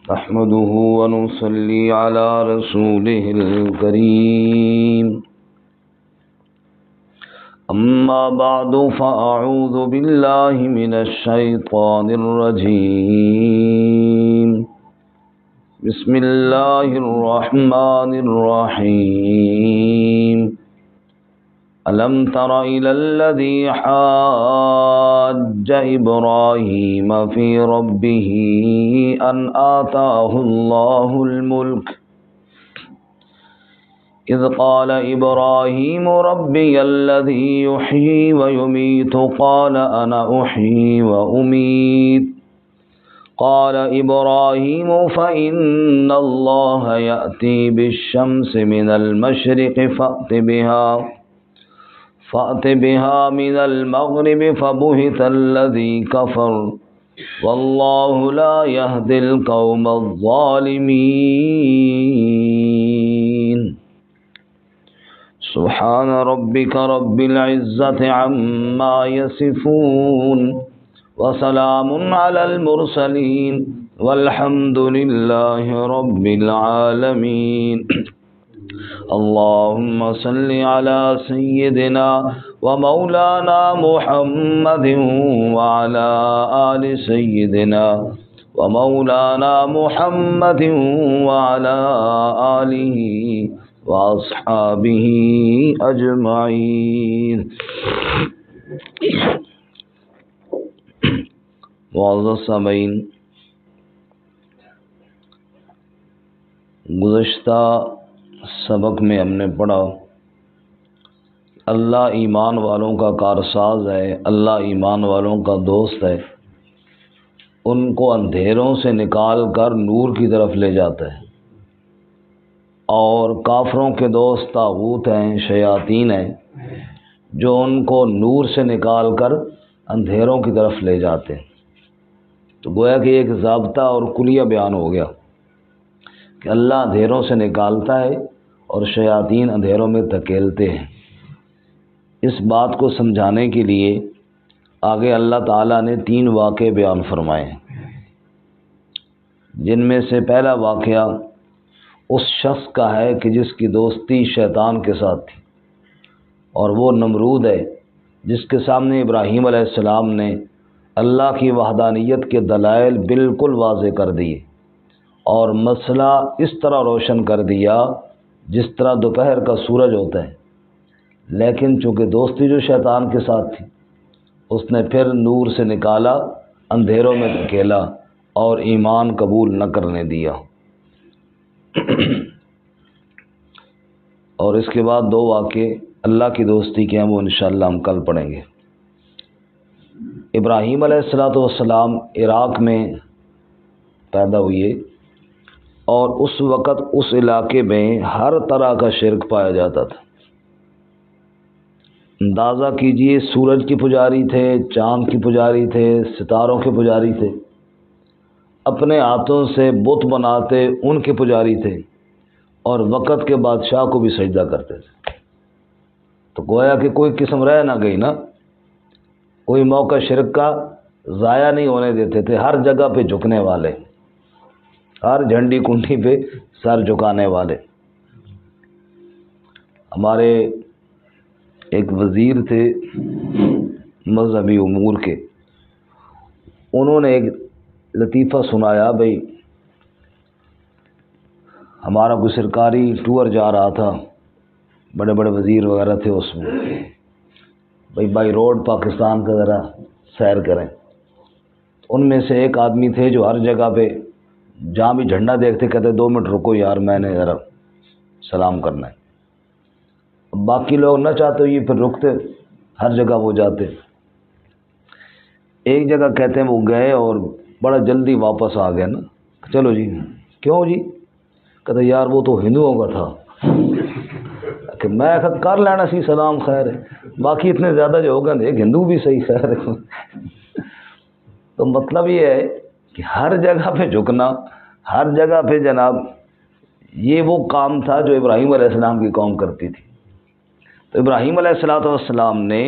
نحمده ونصلي على رسوله الكريم أما بعد فأعوذ بالله من الشيطان الرجيم بسم الله الرحمن الرحيم ألم تر إلى الذي حاج إبراهيم في ربه أن آتاه الله الملك إذ قال إبراهيم ربي الذي يحيي ويميت قال أنا أحيي وأميت قال إبراهيم فإن الله يأتي بالشمس من المشرق فأت بها من المغرب فبهت الذي كفر والله لا يهدي القوم الظالمين سبحان ربك رب العزة عما يصفون وسلام على المرسلين والحمد لله رب العالمين اللهم صل على سيدنا ومولانا محمد وعلى آل سيدنا ومولانا محمد وعلى آله وأصحابه أجمعين. معزز سامعین، گزشتہ سبق میں ہم نے پڑھا اللہ ایمان والوں کا کارساز ہے، اللہ ایمان والوں کا دوست ہے، ان کو اندھیروں سے نکال کر نور کی طرف لے جاتا ہے، اور کافروں کے دوست طاغوت ہیں، شیاطین ہیں، جو ان کو نور سے نکال کر اندھیروں کی طرف لے جاتے ہیں۔ تو گویا کہ ایک ضابطہ اور کلیہ بیان ہو گیا کہ اللہ اندھیروں سے نکالتا ہے اور شیاطین اندھیروں میں دھکیلتے ہیں۔ اس بات کو سمجھانے کے لیے آگے اللہ تعالیٰ نے 3 واقعے بیان فرمائے ہیں، جن میں سے پہلا واقعہ اس شخص کا ہے کہ جس کی دوستی شیطان کے ساتھ تھی، اور وہ نمرود ہے جس کے سامنے ابراہیم علیہ السلام نے اللہ کی وحدانیت کے دلائل بالکل واضح کر دیے اور مسئلہ اس طرح روشن کر دیا جس طرح دوپہر کا سورج ہوتا ہے، لیکن چونکہ دوستی جو شیطان کے ساتھ تھی اس نے پھر نور سے نکالا، اندھیروں میں دھکیلا اور ایمان قبول نہ کرنے دیا۔ اور اس کے بعد 2 واقعے اللہ کی دوستی کے ہیں، وہ انشاءاللہ ہم کل پڑھیں گے۔ ابراہیم علیہ السلام عراق میں پیدا ہوئے، اور اس وقت اس علاقے میں ہر طرح کا شرک پایا جاتا تھا۔ اندازہ کیجئے، سورج کی پجاری تھے، چاند کی پجاری تھے، ستاروں کے پجاری تھے، اپنے ہاتھوں سے بت بناتے ان کے پجاری تھے، اور وقت کے بادشاہ کو بھی سجدہ کرتے تھے۔ تو گویا کہ کوئی قسم رہ نہ گئی نا، کوئی موقع شرک کا ضائع نہیں ہونے دیتے تھے، ہر جگہ پہ جھکنے والے، ہر جھنڈی کنڈی پہ سر جھکانے والے۔ ہمارے ایک وزیر تھے مذہبی امور کے، انہوں نے ایک لطیفہ سنایا، بھئی ہمارا کوئی سرکاری ٹور جا رہا تھا، بڑے بڑے وزیر وغیرہ تھے اس میں، بھئی بائی روڈ پاکستان کا ذرا سیر کریں۔ ان میں سے ایک آدمی تھے جو ہر جگہ پہ جہاں بھی جھنڈا دیکھتے کہتے 2 منٹ رکو یار، میں نے ذرا سلام کرنا ہے۔ باقی لوگ نہ چاہتے یہ پھر رکتے، ہر جگہ وہ جاتے۔ ایک جگہ کہتے ہیں وہ گئے اور بڑا جلدی واپس آ گئے نا، چلو جی، کیوں جی؟ کہتے یار وہ تو ہندوؤں کا تھا، کہ میں کر لینا سی سلام، خیر ہے، باقی اتنے زیادہ جو ہوگا ایک ہندو بھی صحیح، خیر ہے۔ تو مطلب یہ ہے کہ ہر جگہ پہ جھکنا، ہر جگہ پہ جناب یہ وہ کام تھا جو ابراہیم علیہ السلام کی قوم کرتی تھی۔ تو ابراہیم علیہ السلام نے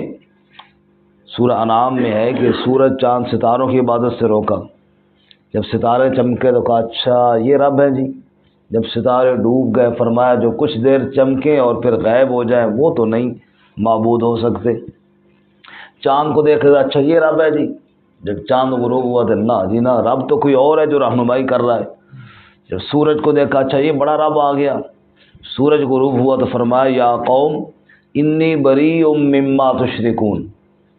سورہ انعام میں ہے کہ سورج چاند ستاروں کی عبادت سے روکا، جب ستارے چمکے تو کہا اچھا یہ رب ہے جی. جب ستارے ڈوب گئے فرمایا جو کچھ دیر چمکے اور پھر غائب ہو جائیں وہ تو نہیں معبود ہو سکتے. چاند کو دیکھے گا اچھا یہ رب ہے جی. جب چاند غروب ہوا تو نہ جی نہ، رب تو کوئی اور ہے جو رہنمائی کر رہا ہے. جب سورج کو دیکھا اچھا یہ بڑا رب آ گیا. سورج غروب ہوا تو فرمایا یا قوم انی بریء مما تشرکون،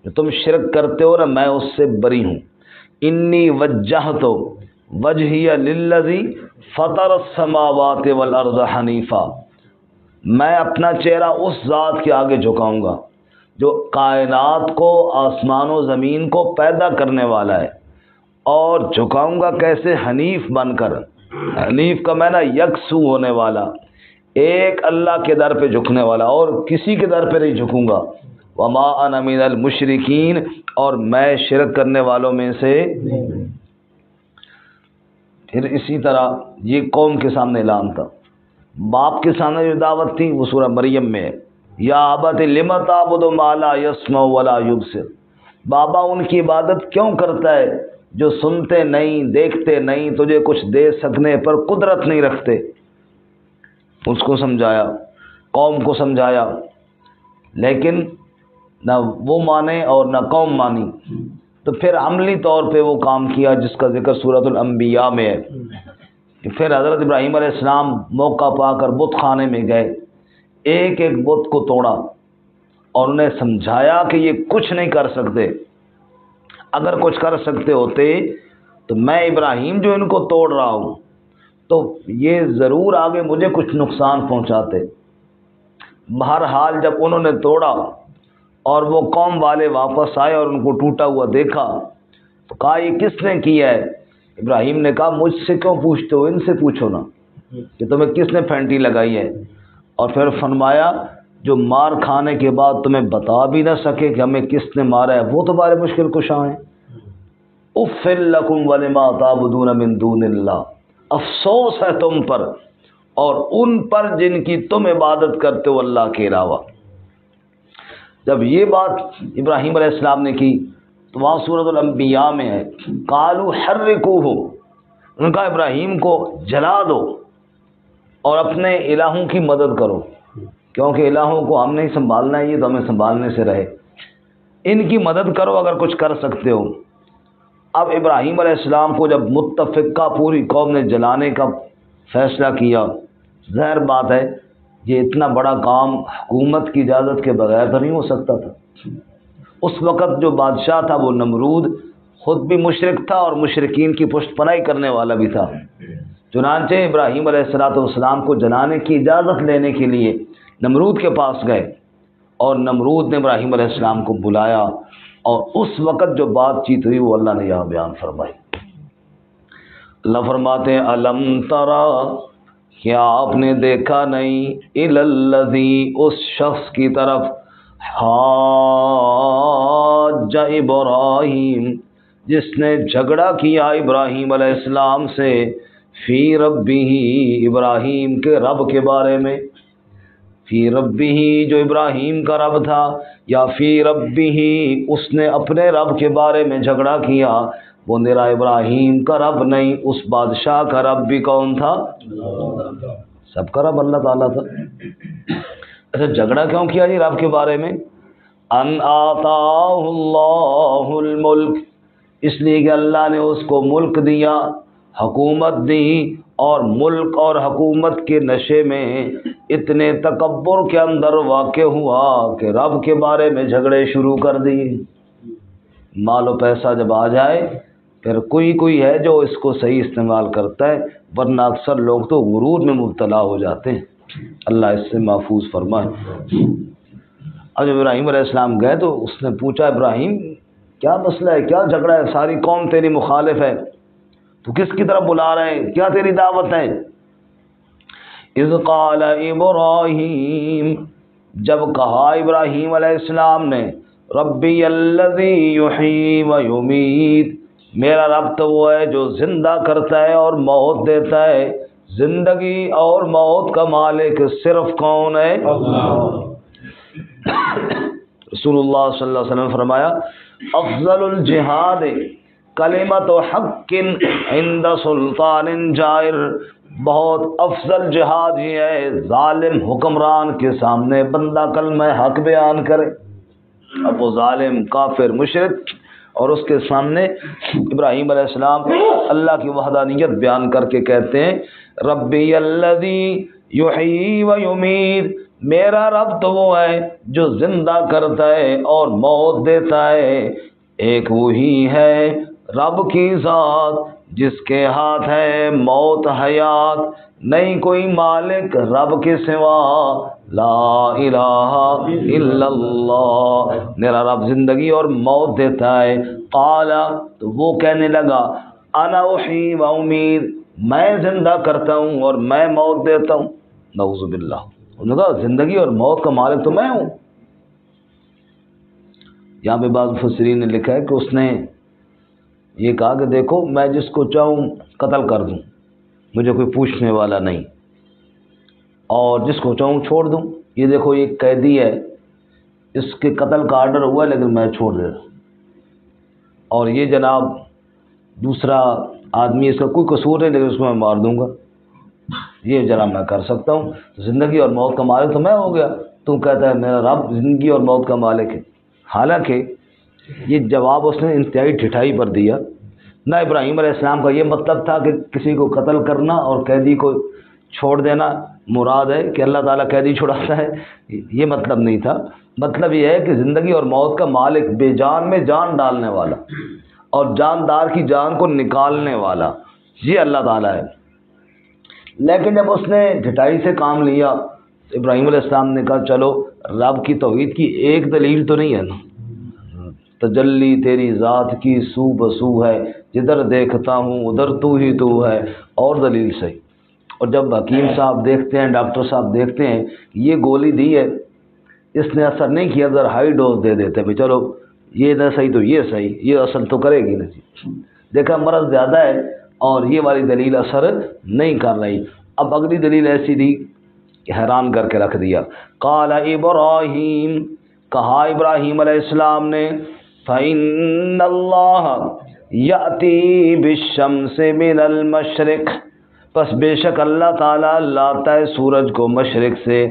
جو تم شرک کرتے ہو نا میں اس سے بری ہوں. انی وجہت وجہی للذی فطر السماوات والارض حنیفا، میں اپنا چہرہ اس ذات کے آگے جھکاؤں گا جو کائنات کو، آسمان و زمین کو پیدا کرنے والا ہے. اور جھکاؤں گا کیسے؟ حنیف بن کر. حنیف کا معنی یکسو ہونے والا، ایک اللہ کے در پہ جھکنے والا، اور کسی کے در پہ نہیں جھکوں گا. وما انا من المشرکین، اور میں شرک کرنے والوں میں سے. پھر اسی طرح یہ قوم کے سامنے اعلان تھا. باپ کے سامنے جو دعوت تھی وہ سورہ مریم میں ہے. یا ابت لم تعبد ما لا يسمع ولا يبصر، بابا ان کی عبادت کیوں کرتا ہے جو سنتے نہیں، دیکھتے نہیں، تجھے کچھ دے سکنے پر قدرت نہیں رکھتے. اس کو سمجھایا، قوم کو سمجھایا، لیکن نہ وہ مانے اور نہ قوم مانی. تو پھر عملی طور پہ وہ کام کیا جس کا ذکر سورۃ الانبیاء میں ہے کہ پھر حضرت ابراہیم علیہ السلام موقع پا کر بت خانے میں گئے، ایک ایک بت کو توڑا اور انہیں سمجھایا کہ یہ کچھ نہیں کر سکتے. اگر کچھ کر سکتے ہوتے تو میں ابراہیم جو ان کو توڑ رہا ہوں تو یہ ضرور آگے مجھے کچھ نقصان پہنچاتے. بہرحال جب انہوں نے توڑا اور وہ قوم والے واپس آئے اور ان کو ٹوٹا ہوا دیکھا تو کہا یہ کس نے کیا ہے؟ ابراہیم نے کہا مجھ سے کیوں پوچھتے ہو، ان سے پوچھو نا کہ تمہیں کس نے پھینٹی لگائی ہے. اور پھر فرمایا جو مار کھانے کے بعد تمہیں بتا بھی نہ سکے کہ ہمیں کس نے مارا ہے وہ تمہارے مشکل کشاں ہیں. اف لکم ولما تعبدون من دون اللہ، افسوس ہے تم پر اور ان پر جن کی تم عبادت کرتے ہو اللہ کے علاوہ. جب یہ بات ابراہیم علیہ السلام نے کی تو وہاں سورۃ الانبیاء میں ہے قالوا حرقوہ، ان کا ابراہیم کو جلا دو اور اپنے الہوں کی مدد کرو، کیونکہ الہوں کو ہم نہیں سنبھالنا ہے، یہ تو ہمیں سنبھالنے سے رہے. ان کی مدد کرو اگر کچھ کر سکتے ہو. اب ابراہیم علیہ السلام کو جب متفقہ پوری قوم نے جلانے کا فیصلہ کیا، ظاہر بات ہے یہ اتنا بڑا کام حکومت کی اجازت کے بغیر تو نہیں ہو سکتا تھا. اس وقت جو بادشاہ تھا وہ نمرود خود بھی مشرک تھا اور مشرکین کی پشت پناہی کرنے والا بھی تھا. چنانچہ ابراہیم علیہ السلام کو جلانے کی اجازت لینے کے لیے نمرود کے پاس گئے اور نمرود نے ابراہیم علیہ السلام کو بلایا اور اس وقت جو بات چیت ہوئی وہ اللہ نے یہاں بیان فرمائی. اللہ فرماتے ہیں الم ترا، کیا آپ نے دیکھا نہیں، الی الذی، اس شخص کی طرف، حاج ابراہیم، جس نے جھگڑا کیا ابراہیم علیہ السلام سے، فی ربہ، ابراہیم کے رب کے بارے میں. فی ربہ جو ابراہیم کا رب تھا، یا فی ربہ اس نے اپنے رب کے بارے میں جھگڑا کیا. وہ میرا ابراہیم کا رب نہیں، اس بادشاہ کا رب بھی کون تھا؟ سب کا رب اللہ تعالیٰ تھا. اچھا جھگڑا کیوں کیا جی رب کے بارے میں؟ ان آتاہ اللہ الملک، اس لیے کہ اللہ نے اس کو ملک دیا، حکومت دی، اور ملک اور حکومت کے نشے میں اتنے تکبر کے اندر واقع ہوا کہ رب کے بارے میں جھگڑے شروع کر دیے. مال و پیسہ جب آ جائے پھر کوئی ہے جو اس کو صحیح استعمال کرتا ہے، ورنہ اکثر لوگ تو غرور میں مبتلا ہو جاتے ہیں. اللہ اس سے محفوظ فرمائے. اب جب ابراہیم علیہ السلام گئے تو اس نے پوچھا ابراہیم کیا مسئلہ ہے، کیا جھگڑا ہے، ساری قوم تیری مخالف ہے، تو کس کی طرف بلا رہے ہیں، کیا تیری دعوت ہے؟ اذ قال ابراہیم، جب کہا ابراہیم علیہ السلام نے، ربی الذی یحیی و یمیت، میرا رب تو وہ ہے جو زندہ کرتا ہے اور موت دیتا ہے. زندگی اور موت کا مالک صرف کون ہے؟ اللہ. رسول اللہ صلی اللہ علیہ وسلم نے فرمایا افضل الجہاد کلمۃ حق عند سلطان جائر، بہت افضل جہاد یہ ہے ظالم حکمران کے سامنے بندہ کلمہ حق بیان کرے۔ اب وہ ظالم کافر مشرک اور اس کے سامنے ابراہیم علیہ السلام اللہ کی وحدانیت بیان کر کے کہتے ہیں ربی الذی یحیی و یمیت، میرا رب تو وہ ہے جو زندہ کرتا ہے اور موت دیتا ہے، ایک وہی ہے رب کی ذات جس کے ہاتھ ہے موت حیات، نہیں کوئی مالک رب کے سوا، لا الہ الا اللہ، میرا رب زندگی اور موت دیتا ہے۔ قال، تو وہ کہنے لگا انا احیی و امیت، میں زندہ کرتا ہوں اور میں موت دیتا ہوں۔ نعوذ باللہ، انہوں نے کہا زندگی اور موت کا مالک تو میں ہوں۔ یہاں پہ بعض مفسرین نے لکھا ہے کہ اس نے یہ کہا کہ دیکھو میں جس کو چاہوں قتل کر دوں، مجھے کوئی پوچھنے والا نہیں، اور جس کو چاہوں چھوڑ دوں۔ یہ دیکھو یہ قیدی ہے، اس کے قتل کا آرڈر ہوا ہے لیکن میں چھوڑ دے رہا ہوں، اور یہ جناب دوسرا آدمی اس کا کوئی قصور نہیں لیکن اس کو میں مار دوں گا، یہ جناب میں کر سکتا ہوں۔ زندگی اور موت کا مالک تو میں ہو گیا، تو کہتا ہے میرا رب زندگی اور موت کا مالک ہے۔ حالانکہ یہ جواب اس نے انتہائی ٹھٹائی پر دیا، نہ ابراہیم علیہ السلام کا یہ مطلب تھا کہ کسی کو قتل کرنا اور قیدی کو چھوڑ دینا مراد ہے کہ اللہ تعالیٰ قیدی چھڑاتا ہے، یہ مطلب نہیں تھا۔ مطلب یہ ہے کہ زندگی اور موت کا مالک، بے جان میں جان ڈالنے والا اور جاندار کی جان کو نکالنے والا، یہ اللہ تعالیٰ ہے۔ لیکن جب اس نے ڈھٹائی سے کام لیا، ابراہیم علیہ السلام نے کہا چلو رب کی توحید کی ایک دلیل تو نہیں ہے نا، تجلی تیری ذات کی سو بسو ہے، جدھر دیکھتا ہوں ادھر تو ہی تو ہے، اور دلیل صحیح۔ اور جب حکیم صاحب دیکھتے ہیں، ڈاکٹر صاحب دیکھتے ہیں یہ گولی دی ہے اس نے اثر نہیں کیا، ذرا ہائی ڈوز دے دیتے ہیں چلو یہ نہ صحیح تو یہ صحیح، یہ اثر تو کرے گی نہیں، دیکھا مرض زیادہ ہے اور یہ والی دلیل اثر نہیں کر رہی۔ اب اگلی دلیل ایسی تھی کہ حیران کر کے رکھ دیا۔ قال ابراہیم، کہا ابراہیم علیہ السلام نے، فإن اللہ یأتی بالشمس من المشرق، پس بے شک اللہ تعالیٰ لاتا ہے سورج کو مشرق سے،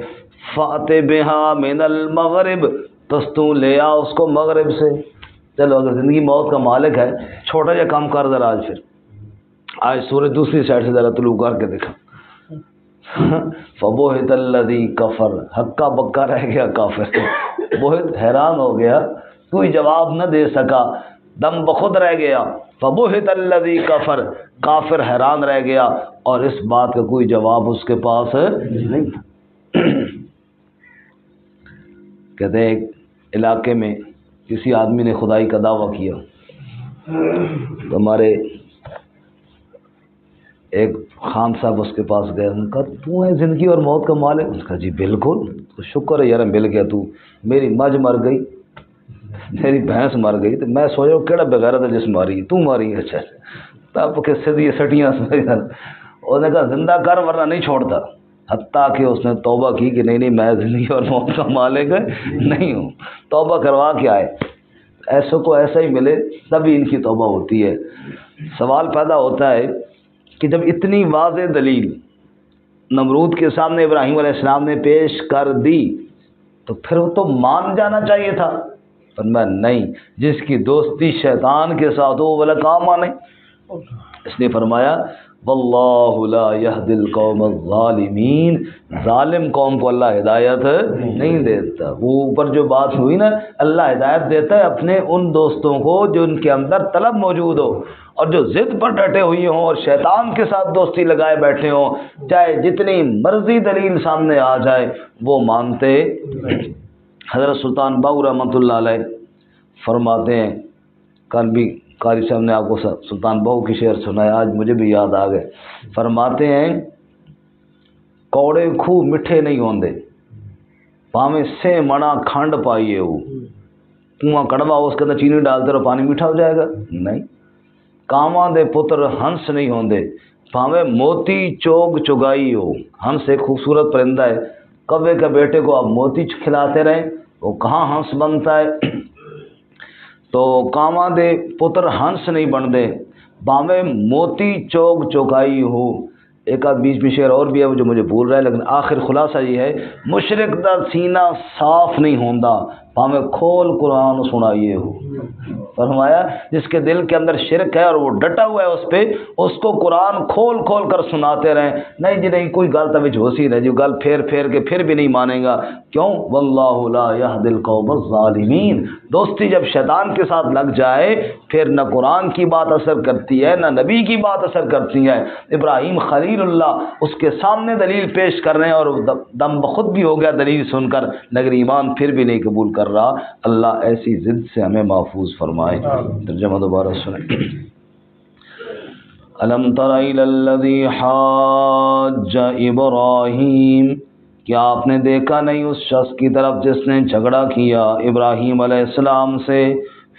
فأت بہا من المغرب، پس تو لے آ اس کو مغرب سے۔ چلو اگر زندگی موت کا مالک ہے، چھوٹا جا کام کر ذرا آج، پھر آج سورج دوسری سائڈ سے ذرا طلوع کر کے دکھا۔ فبہت الذی کفر، ہکا بکا رہ گیا کافر، بہت حیران ہو گیا، کوئی جواب نہ دے سکا، دم بخود رہ گیا۔ فبہت الذی کفر، کافر حیران رہ گیا اور اس بات کا کوئی جواب اس کے پاس نہیں تھا۔ کہتے ہیں ایک علاقے میں کسی آدمی نے خدائی کا دعویٰ کیا، تو ہمارے ایک خان صاحب اس کے پاس گئے، انہوں نے کہا تو ہے زندگی اور موت کا مالک؟ اس نے کہا جی بالکل، تو شکر ہے یار مل گیا، تو میری مجھ مر گئی، میری بھینس مر گئی، تو میں سوچا کیڑا بغیرت ہے جس ماری تو ماری ہے، اچھا تب کہ سیدھی سٹیاں اس نے کہا زندہ کر ورنہ نہیں چھوڑتا، حتیٰ کہ اس نے توبہ کی کہ نہیں میں زندگی اور موت کا مالک نہیں ہوں، توبہ کروا کے آئے۔ ایسوں کو ایسا ہی ملے تبھی ان کی توبہ ہوتی ہے۔ سوال پیدا ہوتا ہے کہ جب اتنی واضح دلیل نمرود کے سامنے ابراہیم علیہ السلام نے پیش کر دی تو پھر وہ تو مان جانا چاہیے تھا، پر میں نہیں، جس کی دوستی شیطان کے ساتھ ہو وہ کام آنے۔ اس نے فرمایا واللہ لا یہدی القوم الظالمین، ظالم قوم کو اللہ ہدایت نہیں دیتا۔ وہ اوپر جو بات ہوئی نا، اللہ ہدایت دیتا ہے اپنے ان دوستوں کو جو ان کے اندر طلب موجود ہو، اور جو ضد پر ڈٹے ہوئے ہوں اور شیطان کے ساتھ دوستی لگائے بیٹھے ہوں، چاہے جتنی مرضی دلیل سامنے آ جائے وہ مانتے۔ حضرت سلطان باہو رحمۃ اللہ علیہ فرماتے ہیں، کل بھی قاری صاحب نے آپ کو سلطان باہو کی شعر سنایا، آج مجھے بھی یاد آ گئے۔ فرماتے ہیں کوڑے خوہ میٹھے نہیں ہوندے، پاویں سے منا کھنڈ پائیے ہو، کنواں کڑوا اس کے اندر چینی ڈالتے رہو پانی میٹھا ہو جائے گا؟ نہیں۔ کاواں دے پتر ہنس نہیں ہوندے، پاویں موتی چوگ چگائی ہو۔ ہنس ایک خوبصورت پرندہ ہے، کوے کے بیٹے کو آپ موتی کھلاتے رہیں وہ کہاں ہنس بنتا ہے۔ تو کاواں دے پتر ہنس نہیں بنتے، باویں موتی چوک چوکائی ہو۔ ایک آدھ بیچ میں شعر اور بھی ہے وہ جو مجھے بھول رہا ہے، لیکن آخر خلاصہ یہ ہے، مشرک دا سینہ صاف نہیں ہوندا باویں کھول قرآن سنائیے ہو۔ فرمایا جس کے دل کے اندر شرک ہے اور وہ ڈٹا ہوا ہے اس پہ، اس کو قرآن کھول کھول کر سناتے رہیں، نہیں جی نہیں کوئی گل تو ہو سی رہے جی، گل پھیر پھیر کے پھر بھی نہیں مانے گا، کیوں؟ واللہ لا یہدی القوم الظالمین۔ دوستی جب شیطان کے ساتھ لگ جائے پھر نہ قرآن کی بات اثر کرتی ہے نہ نبی کی بات اثر کرتی ہے۔ ابراہیم خلیل اللہ اس کے سامنے دلیل پیش کر رہے ہیں اور دم بخود بھی ہو گیا دلیل سن کر، مگر ایمان پھر بھی نہیں قبول کر رہا۔ اللہ ایسی ضد سے ہمیں محفوظ فرمائے۔ ترجمہ دوبارہ سنیں۔ الم تر الی الذی حاج ابراہیم، کیا آپ نے دیکھا نہیں اس شخص کی طرف جس نے جھگڑا کیا ابراہیم علیہ السلام سے،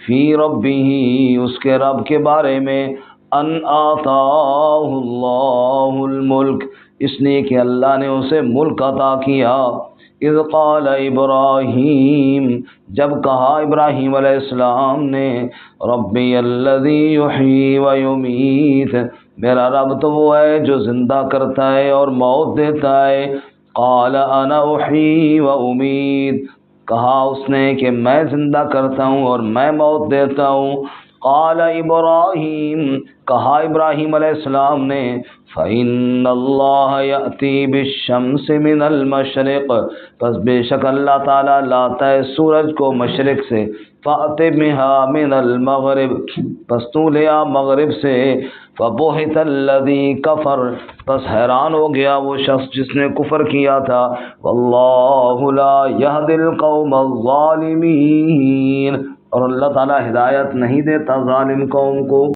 فی ربہ، اس کے رب کے بارے میں، ان آتاہ اللہ الملک، اس لیے کہ اللہ نے اسے ملک عطا کیا، اذ قال ابراہیم، جب کہا ابراہیم علیہ السلام نے، ربی الذی یحیی و یمیت، میرا رب تو وہ ہے جو زندہ کرتا ہے اور موت دیتا ہے، قال انا احیی و امیت، کہا اس نے کہ میں زندہ کرتا ہوں اور میں موت دیتا ہوں، قال ابراہیم، کہا ابراہیم علیہ السلام نے، فإن اللہ یأتی بالشمس من المشرق، پس بے شک اللہ تعالیٰ لاتا ہے سورج کو مشرق سے، فأت بها من المغرب، پس تو لے آ مغرب سے، فبہت الذی کفر، پس حیران ہو گیا وہ شخص جس نے کفر کیا تھا، واللہ لا یہدی القوم الظالمین، اور اللہ تعالیٰ ہدایت نہیں دیتا ظالم قوم کو۔